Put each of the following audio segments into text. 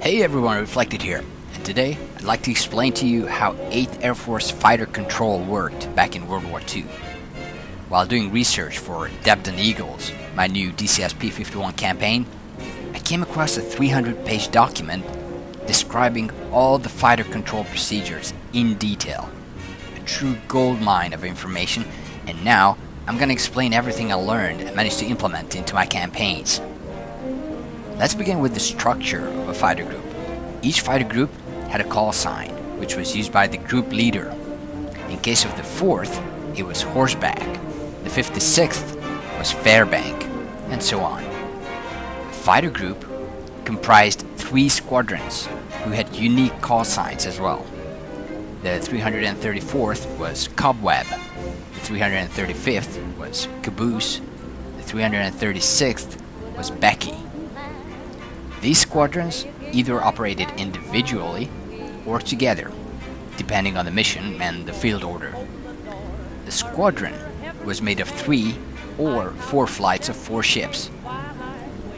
Hey everyone, Reflected here, and today I'd like to explain to you how 8th Air Force Fighter Control worked back in World War II. While doing research for Debden Eagles, my new DCS P-51 campaign, I came across a 300-page document describing all the fighter control procedures in detail. A true goldmine of information, and now I'm going to explain everything I learned and managed to implement into my campaigns. Let's begin with the structure of a fighter group. Each fighter group had a call sign, which was used by the group leader. In case of the 4th, it was horseback, the 56th was Fairbank, and so on. The fighter group comprised 3 squadrons who had unique call signs as well. The 334th was Cobweb, the 335th was Caboose, the 336th was Becky. These squadrons either operated individually or together, depending on the mission and the field order. The squadron was made of 3 or 4 flights of 4 ships.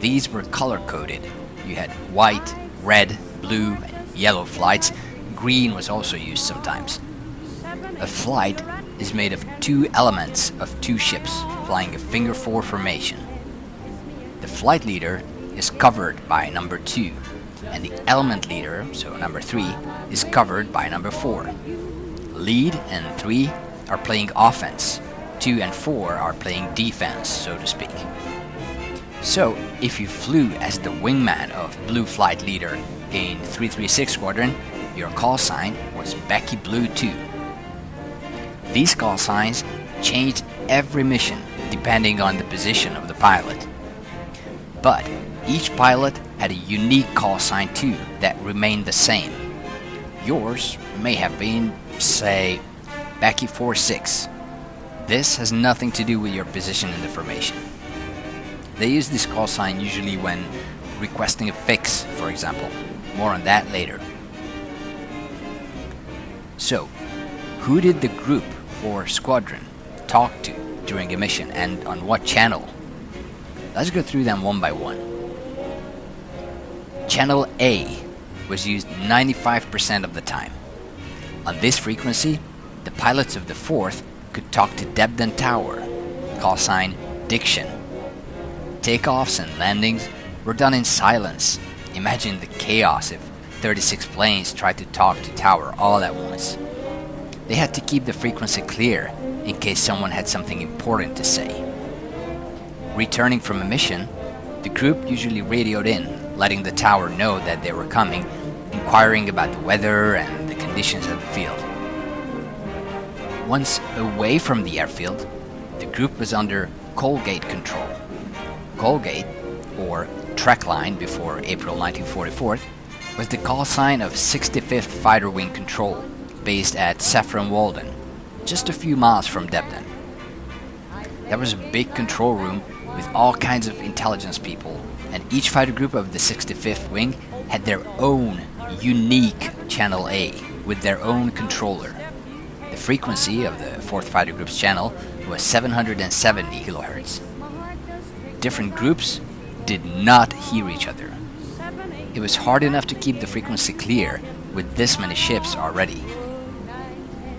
These were color-coded. You had white, red, blue, and yellow flights. Green was also used sometimes. A flight is made of 2 elements of 2 ships flying a finger 4 formation. The flight leader is covered by number 2, and the element leader, so number 3, is covered by number 4. Lead and 3 are playing offense, 2 and 4 are playing defense, so to speak. So, if you flew as the wingman of Blue Flight Leader in 336 Squadron, your call sign was Becky Blue 2. These call signs changed every mission depending on the position of the pilot. But each pilot had a unique call sign too that remained the same. Yours may have been, say, Becky 46. This has nothing to do with your position in the formation. They use this call sign usually when requesting a fix, for example. More on that later. So, who did the group or squadron talk to during a mission and on what channel? Let's go through them one by one. Channel A was used 95% of the time. On this frequency, the pilots of the 4th could talk to Debden Tower, call sign Diction. Takeoffs and landings were done in silence. Imagine the chaos if 36 planes tried to talk to Tower all at once. They had to keep the frequency clear in case someone had something important to say. Returning from a mission, the group usually radioed in, letting the tower know that they were coming, inquiring about the weather and the conditions of the field. Once away from the airfield, the group was under Colgate control. Colgate, or track line before April 1944, was the call sign of 65th Fighter Wing Control, based at Saffron Walden, just a few miles from Debden. There was a big control room with all kinds of intelligence people, and each fighter group of the 65th Wing had their own unique Channel A with their own controller. The frequency of the 4th Fighter Group's channel was 770 kHz. Different groups did not hear each other. It was hard enough to keep the frequency clear with this many ships already.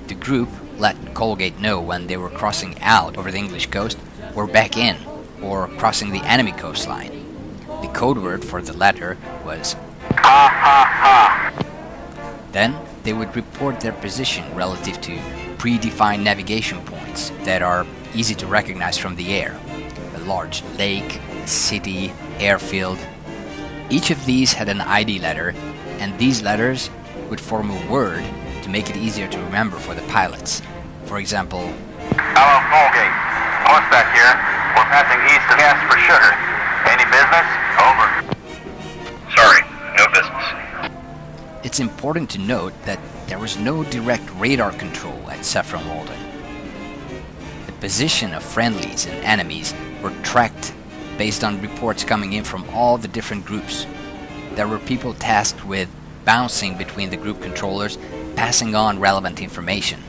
The group let Colgate know when they were crossing out over the English coast or back in, or crossing the enemy coastline. The code word for the latter was ha ha ha. Then they would report their position relative to predefined navigation points that are easy to recognize from the air. A large lake, a city, airfield. Each of these had an ID letter, and these letters would form a word to make it easier to remember for the pilots. For example, hello, Colgate. Horseback here. We're passing east of gas for sugar. Any business? Over. Sorry, no business. It's important to note that there was no direct radar control at Saffron Walden. The position of friendlies and enemies were tracked based on reports coming in from all the different groups. There were people tasked with bouncing between the group controllers, passing on relevant information.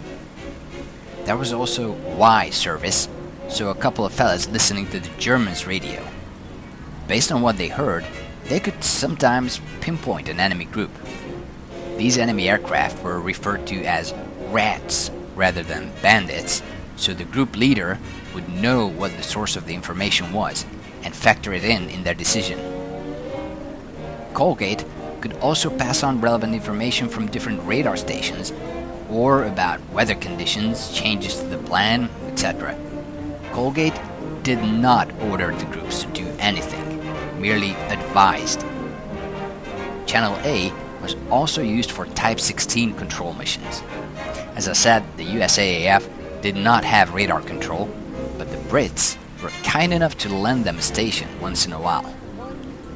There was also Y service, so a couple of fellas listening to the Germans' radio. Based on what they heard, they could sometimes pinpoint an enemy group. These enemy aircraft were referred to as rats rather than bandits, so the group leader would know what the source of the information was and factor it in their decision. Colgate could also pass on relevant information from different radar stations or about weather conditions, changes to the plan, etc. Colgate did not order the groups to do anything, merely advised. Channel A was also used for Type 16 control missions. As I said, the USAAF did not have radar control, but the Brits were kind enough to lend them a station once in a while.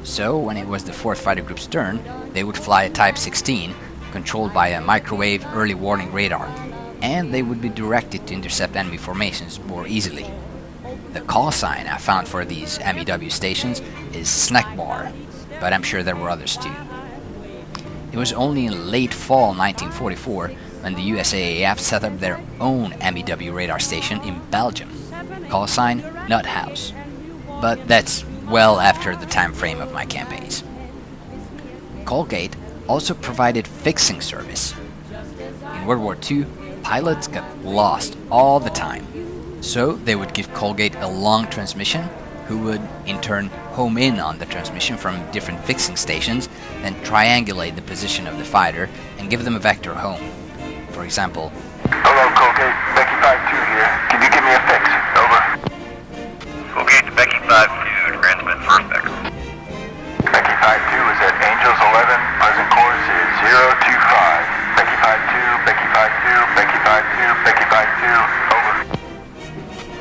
So when it was the 4th Fighter Group's turn, they would fly a Type 16 controlled by a microwave early warning radar, and they would be directed to intercept enemy formations more easily. The call sign I found for these MEW stations is Snack Bar, but I'm sure there were others too. It was only in late fall 1944 when the USAAF set up their own MEW radar station in Belgium, call sign Nut House, but that's well after the time frame of my campaigns. Colgate also provided fixing service. In World War II, pilots got lost all the time, so they would give Colgate a long transmission, who would in turn home in on the transmission from different fixing stations, then triangulate the position of the fighter and give them a vector home. For example, Hello, Colgate. Becky 5-2 here. Can you give me a fix? Over. Colgate to Becky 5-2, transmit first vector. Becky 5-2 is at Angels 11. Present course is 025. Becky 5-2, Becky 5-2, Becky 5-2, Becky 5-2. Over.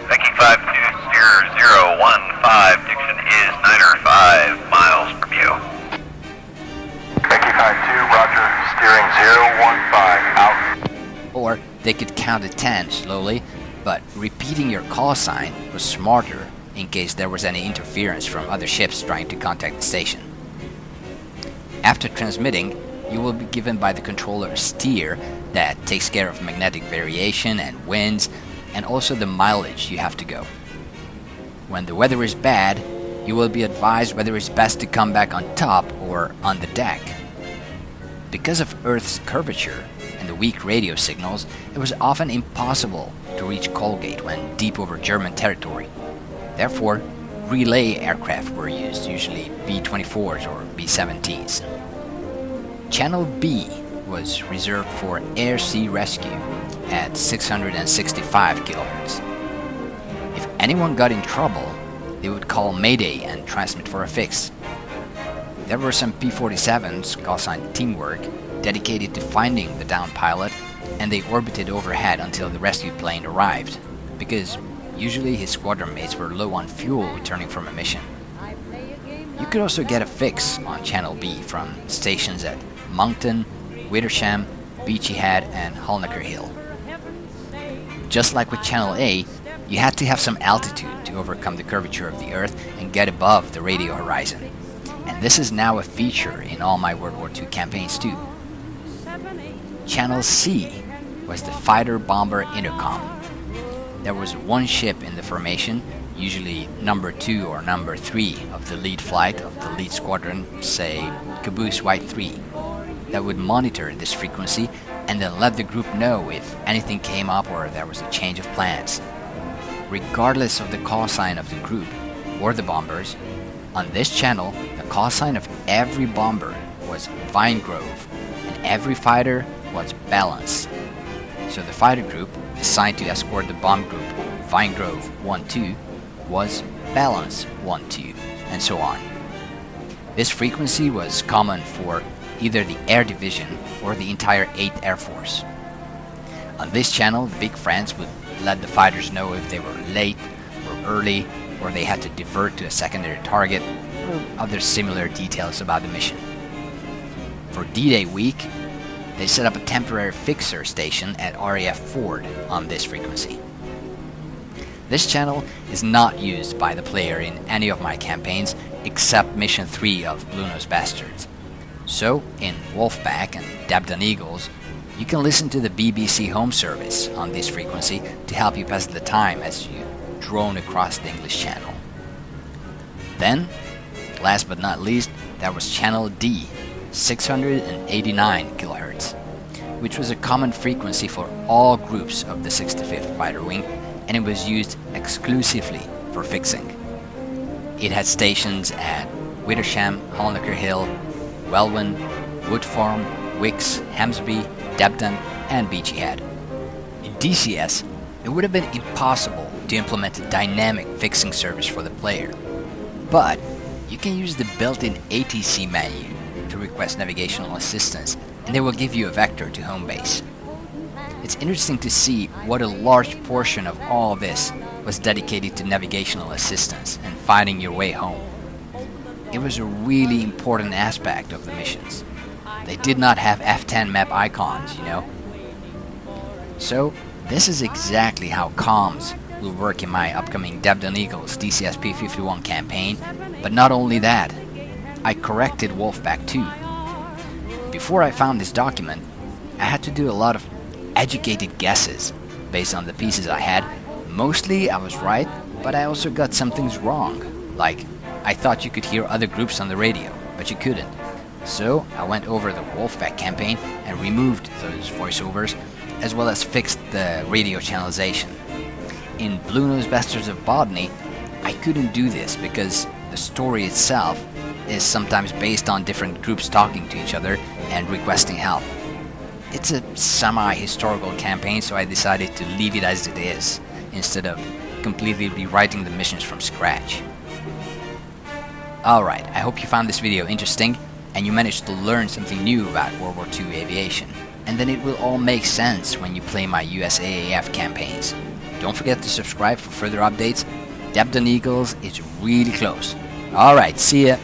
Becky 5-2, steer 015. Diction is 905 miles from you. Becky 5-2, roger. Steering 015. Out. or they could count to 10 slowly, but repeating your call sign was smarter in case there was any interference from other ships trying to contact the station. After transmitting, you will be given by the controller a steer that takes care of magnetic variation and winds, and also the mileage you have to go. When the weather is bad, you will be advised whether it's best to come back on top or on the deck. Because of Earth's curvature and the weak radio signals, it was often impossible to reach Colgate when deep over German territory. Therefore, relay aircraft were used, usually B-24s or B-17s. Channel B was reserved for air-sea rescue at 665 kHz. If anyone got in trouble, they would call Mayday and transmit for a fix. There were some P-47s, call sign Teamwork, dedicated to finding the downed pilot, and they orbited overhead until the rescue plane arrived, because usually his squadron mates were low on fuel returning from a mission. You could also get a fix on Channel B from stations at Moncton, Wittersham, Beachy Head, and Hulnaker Hill. Just like with Channel A, you had to have some altitude to overcome the curvature of the Earth and get above the radio horizon. And this is now a feature in all my World War II campaigns too. Channel C was the fighter bomber intercom. There was one ship in the formation, usually number 2 or number 3 of the lead flight of the lead squadron, say Caboose White 3, that would monitor this frequency and then let the group know if anything came up or there was a change of plans. Regardless of the call sign of the group or the bombers, on this channel the call sign of every bomber was Vinegrove and every fighter was Balance. So the fighter group assigned to escort the bomb group Vinegrove 1-2 was Balance 1-2, and so on. This frequency was common for either the Air Division or the entire 8th Air Force. On this channel, the big friends would let the fighters know if they were late or early, or they had to divert to a secondary target, or other similar details about the mission. For D-Day week, they set up a temporary fixer station at RAF Ford on this frequency. This channel is not used by the player in any of my campaigns except Mission 3 of Blue Nose Bastards. So, in Wolfpack and Debden Eagles, you can listen to the BBC Home Service on this frequency to help you pass the time as you drone across the English Channel. Then, last but not least, that was channel D, 689 kHz, which was a common frequency for all groups of the 65th Fighter Wing, and it was used exclusively for fixing. It had stations at Wittersham, Holnaker Hill, Welwyn, Wood Farm, Wicks, Hamsby, Debden and Beachy Head. In DCS, it would have been impossible to implement a dynamic fixing service for the player, but you can use the built-in ATC menu to request navigational assistance, and they will give you a vector to home base. It's interesting to see what a large portion of all this was dedicated to navigational assistance and finding your way home. It was a really important aspect of the missions. They did not have F10 map icons, you know. So this is exactly how comms will work in my upcoming Debden Eagles DCS P51 campaign, but not only that, I corrected Wolfpack 2. Before I found this document, I had to do a lot of educated guesses based on the pieces I had. Mostly I was right, but I also got some things wrong, like I thought you could hear other groups on the radio, but you couldn't. So I went over the Wolfpack campaign and removed those voiceovers, as well as fixed the radio channelization. In Blue Nose Bastards of Botany, I couldn't do this because the story itself is sometimes based on different groups talking to each other and requesting help. It's a semi-historical campaign, so I decided to leave it as it is, instead of completely rewriting the missions from scratch. Alright, I hope you found this video interesting and you managed to learn something new about World War II aviation. And then it will all make sense when you play my USAAF campaigns. Don't forget to subscribe for further updates. Debden Eagles is really close. Alright, see ya!